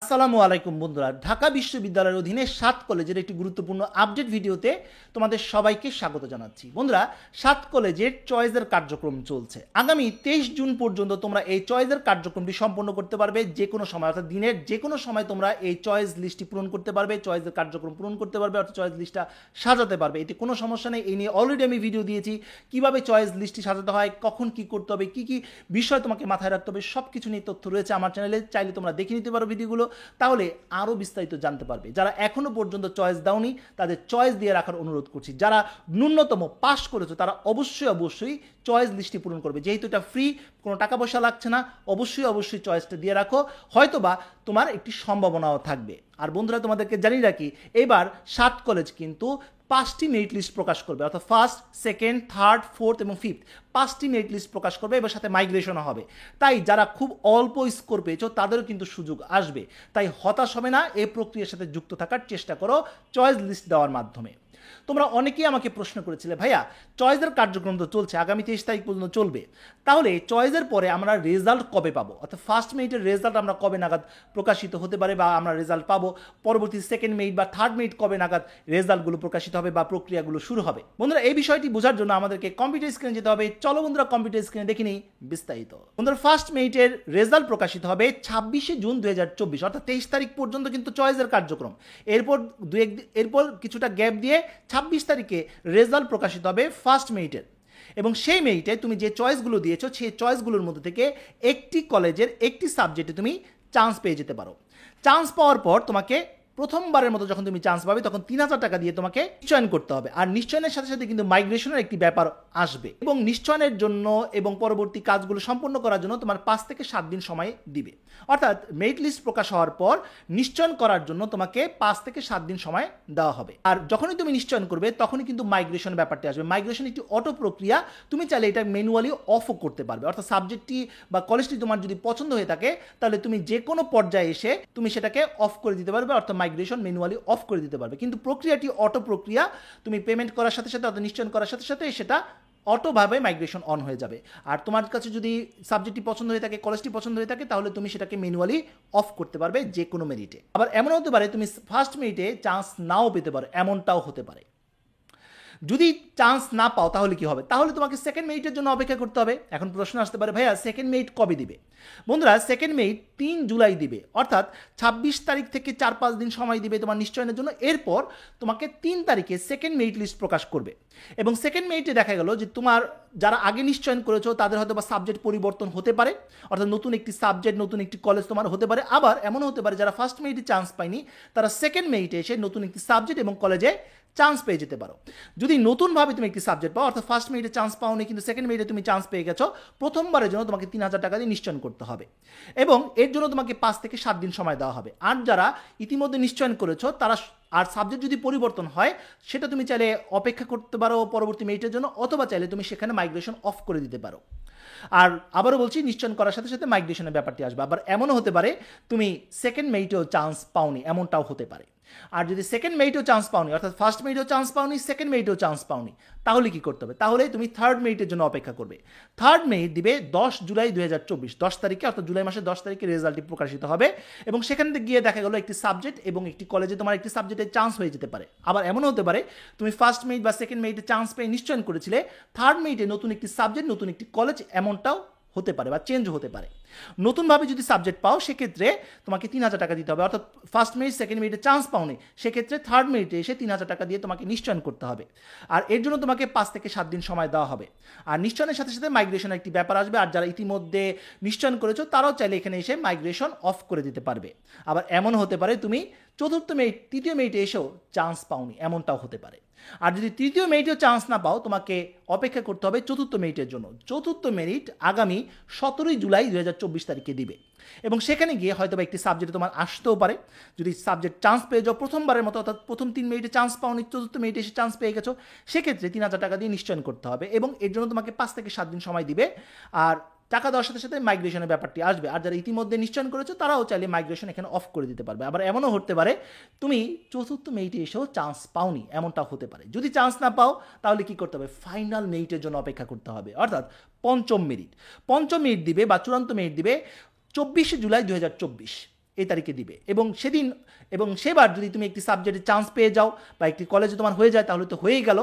আসসালামু আলাইকুম বন্ধুরা, ঢাকা বিশ্ববিদ্যালয়ের অধীনে 7 কলেজের একটি গুরুত্বপূর্ণ আপডেট ভিডিওতে তোমাদের সবাইকে স্বাগত জানাচ্ছি। বন্ধুরা, 7 কলেজের চয়েসের কার্যক্রম চলছে। আগামী 23 জুন পর্যন্ত তোমরা এই চয়েসের কার্যক্রমটি সম্পন্ন করতে পারবে। যে কোনো সময়, অর্থাৎ দিনের যে কোনো সময় তোমরা এই চয়েস লিস্টটি পূরণ করতে পারবে, চয়েসের কার্যক্রম পূরণ করতে পারবে, অর্থাৎ চয়েস লিস্টটা সাজাতে পারবে। এতে কোনো সমস্যা নেই। এই নিয়ে অলরেডি আমি ভিডিও দিয়েছি, কিভাবে চয়েস লিস্টটি সাজাতে হয়, কখন কি করতে হবে, কি কি বিষয় তোমাকে মাথায় রাখতে হবে, সব কিছু নিয়ে তথ্য রয়েছে আমার চ্যানেলে। চাইলে তোমরা দেখে নিতে পারো ভিডিওগুলো, তাহলে আরও বিস্তারিত জানতে পারবে। যারা এখনও পর্যন্ত চয়েস দাওনি তাদের চয়েস দিয়ে রাখার অনুরোধ করছি। যারা ন্যূনতম পাস করেছো তারা অবশ্যই চয়েস লিস্টটি পূরণ করবে। যেহেতু এটা ফ্রি, কোনো টাকা পয়সা লাগছে না, অবশ্যই চয়েসটা দিয়ে রাখো। হয়তোবা তোমার একটি সম্ভাবনাও থাকবে। আর বন্ধুরা, তোমাদেরকে জানিয়ে রাখি, এবার 7 কলেজ কিন্তু 5টি মেরিট লিস্ট প্রকাশ করবে, অর্থাৎ ফার্স্ট, সেকেন্ড, থার্ড, ফোর্থ এবং ফিফথ 5টি মেরিট লিস্ট প্রকাশ করবে। এবার সাথে মাইগ্রেশনও হবে। তাই যারা খুব অল্প স্কোর পেয়েছো তাদেরও কিন্তু সুযোগ আসবে। তাই হতাশ হবে না, এই প্রক্রিয়ার সাথে যুক্ত থাকার চেষ্টা করো চয়েস লিস্ট দেওয়ার মাধ্যমে। তোমরা অনেকেই আমাকে প্রশ্ন করেছিলে, ভাইয়া চয়েসের কার্যক্রম তো চলছে, আগামী 23 তারিখ পর্যন্ত চলবে, তাহলে চয়েসের পরে আমরা রেজাল্ট কবে পাবো? অর্থাৎ ফার্স্ট মেরিটের রেজাল্ট আমরা কবে নাগাদ প্রকাশিত হতে পারে বা আমরা রেজাল্ট পাবো? পরবর্তী সেকেন্ড মেরিট বা থার্ড মেরিট কবে নাগাদ রেজাল্টগুলো প্রকাশিত হবে বা প্রক্রিয়াগুলো শুরু হবে? বন্ধুরা, এই বিষয়টি বোঝার জন্য আমাদেরকে কম্পিউটার স্ক্রিনে যেতে হবে। চলো বন্ধুরা, কম্পিউটার স্ক্রিনে দেখে নিই বিস্তারিত। বন্ধুরা, ফার্স্ট মেরিটের রেজাল্ট প্রকাশিত হবে 26শে জুন 2024, অর্থাৎ 23 তারিখ পর্যন্ত কিন্তু চয়েসের কার্যক্রম। এরপর কিছুটা গ্যাপ দিয়ে 26 তারিখে রেজাল্ট প্রকাশিত হবে ফার্স্ট মেরিটের। এবং সেই মেরিটে তুমি যে চয়েসগুলো দিয়েছো সেই চয়েসগুলোর মধ্যে থেকে একটি কলেজের একটি সাবজেক্টে তুমি চান্স পেয়ে যেতে পারো। চান্স পাওয়ার পর তোমাকে প্রথমবারের মতো যখন তুমি চান্স পাবে তখন 3000 টাকা দিয়ে তোমাকে নিশ্চয়ন করতে হবে। আর নিশ্চয়নের সাথে সাথে কিন্তু মাইগ্রেশনের একটি ব্যাপার আসবে এবং নিশ্চয়নের জন্য এবং পরবর্তী কাজগুলো সম্পন্ন করার জন্য তোমার 5 থেকে 7 দিন সময় দিবে। অর্থাৎ মেরিট লিস্ট প্রকাশ হওয়ার পর নিশ্চয়ন করার জন্য তোমাকে 5 থেকে 7 দিন সময় দেওয়া হবে। আর যখনই তুমি নিশ্চয়ন করবে তখনই কিন্তু মাইগ্রেশন ব্যাপারটি আসবে। মাইগ্রেশন একটি অটো প্রক্রিয়া, তুমি চাইলে এটা ম্যানুয়ালি অফও করতে পারবে। অর্থাৎ সাবজেক্টটি বা কলেজটি তোমার যদি পছন্দ হয়ে থাকে তাহলে তুমি যে কোনো পর্যায়ে এসে তুমি সেটাকে অফ করে দিতে পারবে, অর্থাৎ মাইগ্রেশন ম্যানুয়ালি অফ করে দিতে পারবে। কিন্তু প্রক্রিয়াটি অটো প্রক্রিয়া, তুমি পেমেন্ট করার সাথে সাথে অর্থাৎ নিশ্চয়ন করার সাথে সাথে সেটা অটোভাবে মাইগ্রেশন অন হয়ে যাবে। আর তোমার কাছে যদি সাবজেক্টটি পছন্দ হয়ে থাকে, কলেজটি পছন্দ হয়ে থাকে, তাহলে তুমি সেটাকে ম্যানুয়ালি অফ করতে পারবে যে কোনো মেরিটে। আবার এমন হতে পারে তুমি ফার্স্ট মেরিটে চান্স নাও পেতে পারো, এমনটাও হতে পারে। যদি চান্স না পাও তাহলে কি হবে? তাহলে তোমাকে সেকেন্ড মেরিটের জন্য অপেক্ষা করতে হবে। এখন প্রশ্ন আসতে পারে, ভাইয়া সেকেন্ড মেরিট কবে দিবে? বন্ধুরা, সেকেন্ড মেরিট 3 জুলাই দিবে, অর্থাৎ 26 তারিখ থেকে 4-5 দিন সময় দিবে তোমার নিশ্চয়নের জন্য। এরপর তোমাকে 3 তারিখে সেকেন্ড মেরিট লিস্ট প্রকাশ করবে এবং সেকেন্ড মেরিটে দেখা গেল যে তোমার যারা আগে নিশ্চয়ন করেছো তাদের হয়তো বা সাবজেক্ট পরিবর্তন হতে পারে, অর্থাৎ নতুন একটি সাবজেক্ট, নতুন একটি কলেজ তোমার হতে পারে। আবার এমন হতে পারে যারা ফার্স্ট মেরিটে চান্স পায়নি তারা সেকেন্ড মেরিটে এসে নতুন একটি সাবজেক্ট এবং কলেজে চান্স পেয়ে যেতে পারো। যদি নতুনভাবে তুমি একটি সাবজেক্ট পাও, অর্থাৎ ফার্স্ট মেরিটে চান্স পাওনি কিন্তু সেকেন্ড মেরিটে তুমি চান্স পেয়ে গেছো, প্রথমবারের জন্য তোমাকে 3000 টাকা দিয়ে নিশ্চয়ন করতে হবে এবং এর জন্য তোমাকে 5 থেকে 7 দিন সময় দেওয়া হবে। আর যারা ইতিমধ্যে নিশ্চয়ন করেছো তারা, আর সাবজেক্ট যদি পরিবর্তন হয় সেটা তুমি চাইলে অপেক্ষা করতে পারো পরবর্তী মেরিটের জন্য, অথবা চাইলে তুমি সেখানে মাইগ্রেশন অফ করে দিতে পারো। আর আবারও বলছি, নিশ্চয়ন করার সাথে সাথে মাইগ্রেশনের ব্যাপারটি আসবে। আবার এমনও হতে পারে তুমি সেকেন্ড মেরিটেও চান্স পাওনি, এমনটাও হতে পারে। আর যদি সেকেন্ড মেরিটেও চান্স পাওনি, অর্থাৎ ফার্স্ট মেরিটেও চান্স পাওনি, সেকেন্ড মেরিটেও চান্স পাওনি, তাহলে কি করতে হবে? তাহলে তুমি থার্ড মেরিটের জন্য অপেক্ষা করবে। থার্ড মেরিট দিবে 10 জুলাই 2024, 10 তারিখে, অর্থাৎ জুলাই মাসের 10 তারিখে রেজাল্টটি প্রকাশিত হবে এবং সেখান থেকে গিয়ে দেখা গেল একটি সাবজেক্ট এবং একটি কলেজে তোমার একটি সাবজেক্টে চান্স হয়ে যেতে পারে। আবার এমনও হতে পারে তুমি ফার্স্ট মেরিট বা সেকেন্ড মেরিটে চান্স পেয়ে নিশ্চয়ন করেছিলে, থার্ড মেরিটে নতুন একটি সাবজেক্ট, নতুন একটি কলেজ, এমনটাও হতে পারে বা চেঞ্জ হতে পারে। নতুনভাবে যদি সাবজেক্ট পাও সেক্ষেত্রে তোমাকে 3000 টাকা দিতে হবে, অর্থাৎ ফার্স্ট মেরিট সেকেন্ড মেরিটে চান্স পাওনি, সেক্ষেত্রে থার্ড মেরিটে এসে 3000 টাকা দিয়ে তোমাকে নিশ্চয়ন করতে হবে। আর এর জন্য তোমাকে 5 থেকে 7 দিন সময় দেওয়া হবে। আর নিশ্চয়নের সাথে সাথে মাইগ্রেশনের একটি ব্যাপার আসবে। আর যারা ইতিমধ্যে নিশ্চয়ন করেছো তারাও চাইলে এখানে এসে মাইগ্রেশন অফ করে দিতে পারবে। আবার এমন হতে পারে তুমি চতুর্থ মেরিট, তৃতীয় মেরিটে এসেও চান্স পাওনি, এমনটাও হতে পারে। আর যদি তৃতীয় মেরিটেও চান্স না পাও তোমাকে অপেক্ষা করতে হবে চতুর্থ মেরিটের জন্য। চতুর্থ মেরিট আগামী 17 জুলাই 2024 তারিখে দিবে এবং সেখানে গিয়ে হয়তো বা একটি সাবজেক্টে তোমার আসতেও পারে। যদি সাবজেক্ট চান্স পেয়ে যাও প্রথমবারের মতো, অর্থাৎ প্রথম 3 মেরিটে চান্স পাওনি, চতুর্থ মেরিটে এসে চান্স পেয়ে গেছো, সেক্ষেত্রে 3000 টাকা দিয়ে নিশ্চয়ন করতে হবে এবং এর জন্য তোমাকে 5 থেকে 7 দিন সময় দিবে। আর টাকা দেওয়ার সাথে সাথে মাইগ্রেশনের ব্যাপারটি আসবে। আর যারা ইতিমধ্যে নিশ্চয়ন করেছো তারাও চাইলে মাইগ্রেশন এখানে অফ করে দিতে পারবে। আবার এমনও হতে পারে তুমি চতুর্থ মেরিটে এসেও চান্স পাওনি, এমনটাও হতে পারে। যদি চান্স না পাও তাহলে কি করতে হবে? ফাইনাল মেরিটের জন্য অপেক্ষা করতে হবে, অর্থাৎ পঞ্চম মেরিট দিবে বা চূড়ান্ত মেরিট দিবে 24 জুলাই 2024। এই তারিখে দিবে এবং সেবার যদি তুমি একটি সাবজেক্টে চান্স পেয়ে যাও বা একটি কলেজে তোমার হয়ে যায় তাহলে তো হয়েই গেল।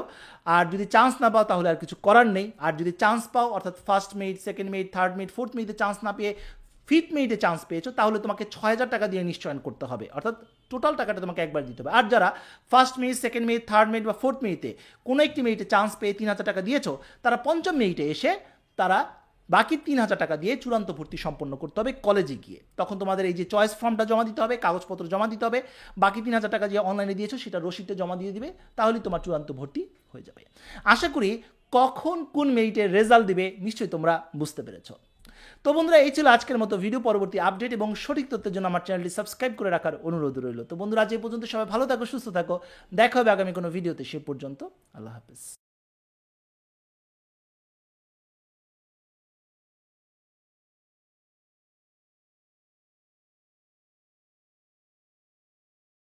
আর যদি চান্স না পাও তাহলে আর কিছু করার নেই। আর যদি চান্স পাও অর্থাৎ first merit, second merit, third merit, fourth মেরিটে চান্স না পেয়ে ফিফথ মেরিটে চান্স পেয়েছো তাহলে তোমাকে 6,000 টাকা দিয়ে নিশ্চয়ন করতে হবে, অর্থাৎ টোটাল টাকাটা তোমাকে একবার দিতে হবে। আর যারা first merit, second merit, third merit বা ফোর্থ মেরিটে কোনো একটি মেরিটে চান্স পেয়ে 3,000 টাকা দিয়েছো, তারা পঞ্চম মেরিটে এসে তারা বাকি 3,000 টাকা দিয়ে চূড়ান্ত ভর্তি সম্পন্ন করতে হবে কলেজে গিয়ে। তখন তোমাদের এই যে চয়েস ফর্মটা জমা দিতে হবে, কাগজপত্র জমা দিতে হবে, বাকি 3,000 টাকা যে অনলাইনে দিয়েছো সেটা রসিদে জমা দিয়ে দিবে, তাহলেই তোমার চূড়ান্ত ভর্তি হয়ে যাবে। আশা করি কখন কোন মেরিটের রেজাল্ট দিবে নিশ্চয়ই তোমরা বুঝতে পেরেছো। তো বন্ধুরা, এই ছিল আজকের মতো ভিডিও। পরবর্তী আপডেট এবং সঠিক তথ্যের জন্য আমার চ্যানেলটি সাবস্ক্রাইব করে রাখার অনুরোধ রইল। তো বন্ধুরা, আজ এই পর্যন্ত সবাই ভালো থাকো, সুস্থ থাকো, দেখা হবে আগামী কোনো ভিডিওতে। সে পর্যন্ত আল্লাহ হাফেজ।